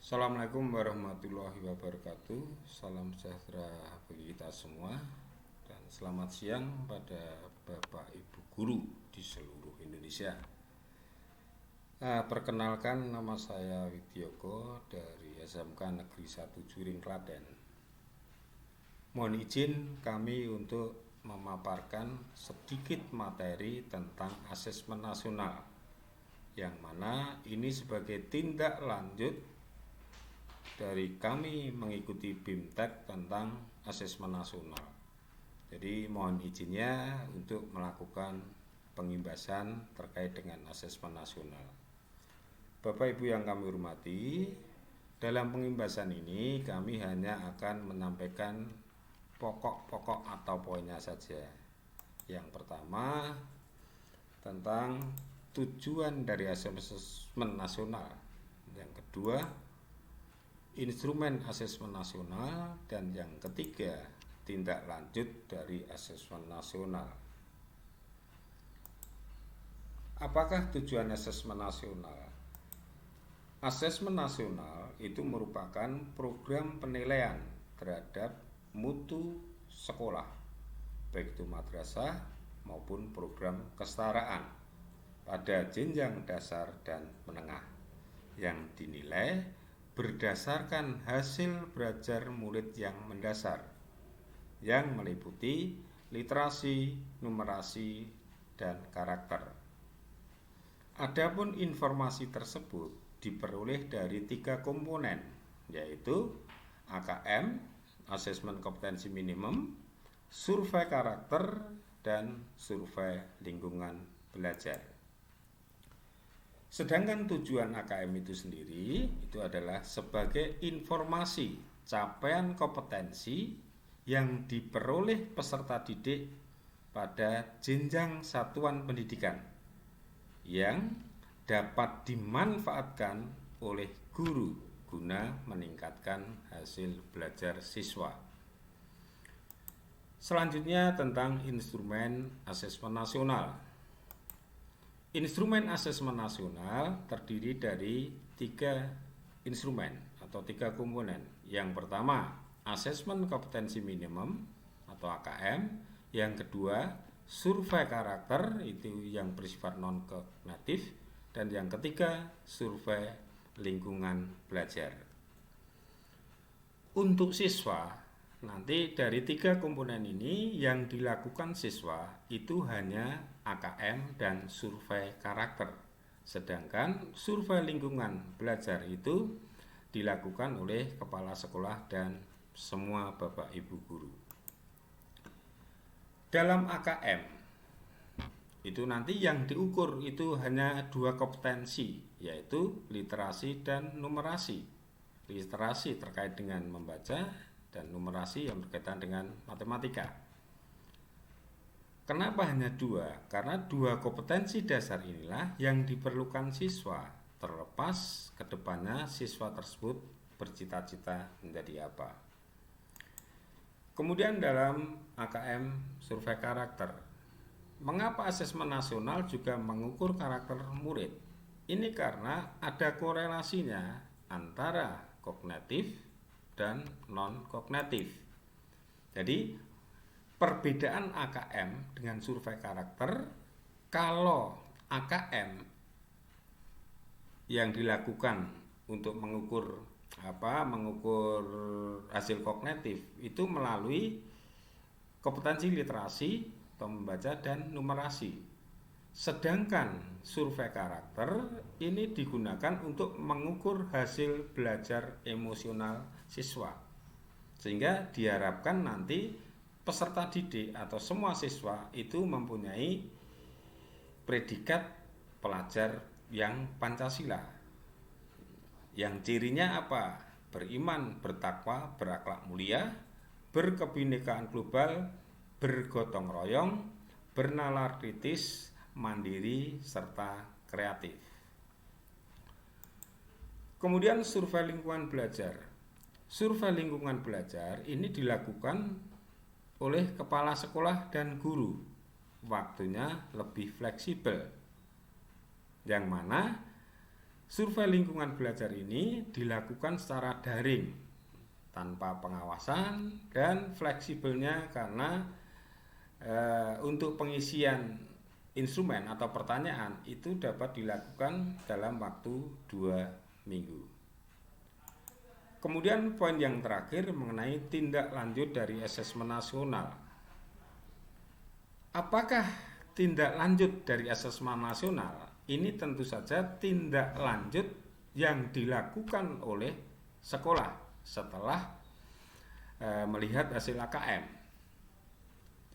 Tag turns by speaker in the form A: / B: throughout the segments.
A: Assalamualaikum warahmatullahi wabarakatuh. Salam sejahtera bagi kita semua dan selamat siang pada Bapak Ibu guru di seluruh Indonesia. Perkenalkan, nama saya Widyoko dari SMK Negeri 1 Juring, Klaten. Mohon izin kami untuk memaparkan sedikit materi tentang asesmen nasional, yang mana ini sebagai tindak lanjut dari kami mengikuti BIMTEK tentang asesmen nasional. Jadi mohon izinnya untuk melakukan pengimbasan terkait dengan asesmen nasional. Bapak Ibu yang kami hormati, dalam pengimbasan ini kami hanya akan menyampaikan pokok-pokok atau poinnya saja. Yang pertama, tentang tujuan dari asesmen nasional. Yang kedua, instrumen asesmen nasional, dan yang ketiga, tindak lanjut dari asesmen nasional. Apakah tujuan asesmen nasional? Asesmen nasional itu merupakan program penilaian terhadap mutu sekolah, baik itu madrasah maupun program kesetaraan pada jenjang dasar dan menengah, yang dinilai berdasarkan hasil belajar murid yang mendasar, yang meliputi literasi, numerasi, dan karakter. Adapun informasi tersebut diperoleh dari 3 komponen, yaitu AKM, Asesmen Kompetensi Minimum, survei karakter, dan survei lingkungan belajar. Sedangkan tujuan AKM itu sendiri itu adalah sebagai informasi capaian kompetensi yang diperoleh peserta didik pada jenjang satuan pendidikan yang dapat dimanfaatkan oleh guru guna meningkatkan hasil belajar siswa. Selanjutnya tentang instrumen asesmen nasional. Instrumen asesmen nasional terdiri dari 3 instrumen atau 3 komponen. Yang pertama, asesmen kompetensi minimum atau AKM. Yang kedua, survei karakter, itu yang bersifat non-kognitif. Dan yang ketiga, survei lingkungan belajar. Untuk siswa, nanti dari 3 komponen ini yang dilakukan siswa itu hanya AKM dan survei karakter. Sedangkan survei lingkungan belajar itu dilakukan oleh kepala sekolah dan semua Bapak Ibu guru. Dalam AKM itu nanti yang diukur itu hanya 2 kompetensi, yaitu literasi dan numerasi. Literasi terkait dengan membaca dan numerasi yang berkaitan dengan matematika. Kenapa hanya 2? Karena 2 kompetensi dasar inilah yang diperlukan siswa, terlepas kedepannya siswa tersebut bercita-cita menjadi apa. Kemudian dalam AKM survei karakter, mengapa asesmen nasional juga mengukur karakter murid? Ini karena ada korelasinya antara kognitif dan non-kognitif. Jadi perbedaan AKM dengan survei karakter, kalau AKM yang dilakukan untuk mengukur hasil kognitif itu melalui kompetensi literasi atau membaca dan numerasi. Sedangkan survei karakter ini digunakan untuk mengukur hasil belajar emosional siswa, sehingga diharapkan nanti peserta didik atau semua siswa itu mempunyai predikat pelajar yang Pancasila, yang cirinya apa? Beriman, bertakwa, berakhlak mulia, berkebinekaan global, bergotong royong, bernalar kritis, mandiri, serta kreatif. Kemudian survei lingkungan belajar. Survei lingkungan belajar ini dilakukan oleh kepala sekolah dan guru. Waktunya lebih fleksibel, yang mana survei lingkungan belajar ini dilakukan secara daring tanpa pengawasan dan fleksibelnya karena untuk pengisian instrumen atau pertanyaan itu dapat dilakukan dalam waktu 2 minggu. Kemudian poin yang terakhir mengenai tindak lanjut dari asesmen nasional. Apakah tindak lanjut dari asesmen nasional? Ini tentu saja tindak lanjut yang dilakukan oleh sekolah setelah melihat hasil AKM.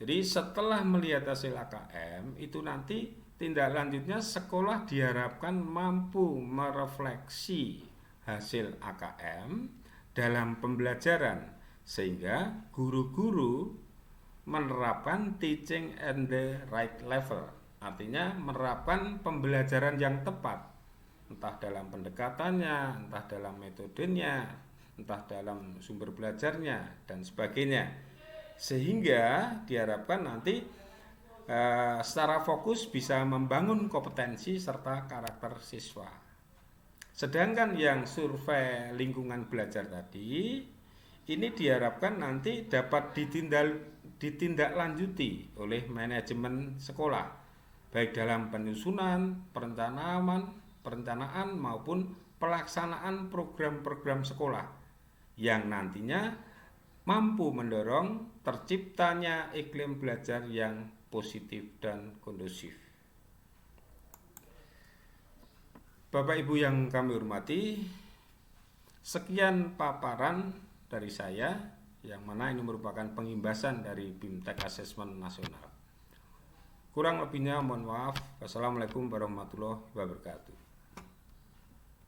A: Jadi setelah melihat hasil AKM itu nanti tindak lanjutnya sekolah diharapkan mampu merefleksi hasil AKM dalam pembelajaran sehingga guru-guru menerapkan teaching at the right level, artinya menerapkan pembelajaran yang tepat, entah dalam pendekatannya, entah dalam metodenya, entah dalam sumber belajarnya dan sebagainya, sehingga diharapkan nanti secara fokus bisa membangun kompetensi serta karakter siswa. Sedangkan yang survei lingkungan belajar tadi ini diharapkan nanti dapat ditindaklanjuti oleh manajemen sekolah, baik dalam penyusunan, perencanaan maupun pelaksanaan program-program sekolah yang nantinya mampu mendorong terciptanya iklim belajar yang positif dan kondusif. Bapak Ibu yang kami hormati, sekian paparan dari saya yang mana ini merupakan pengimbasan dari BIMTEK Asesmen Nasional. Kurang lebihnya mohon maaf. Wassalamualaikum warahmatullahi wabarakatuh.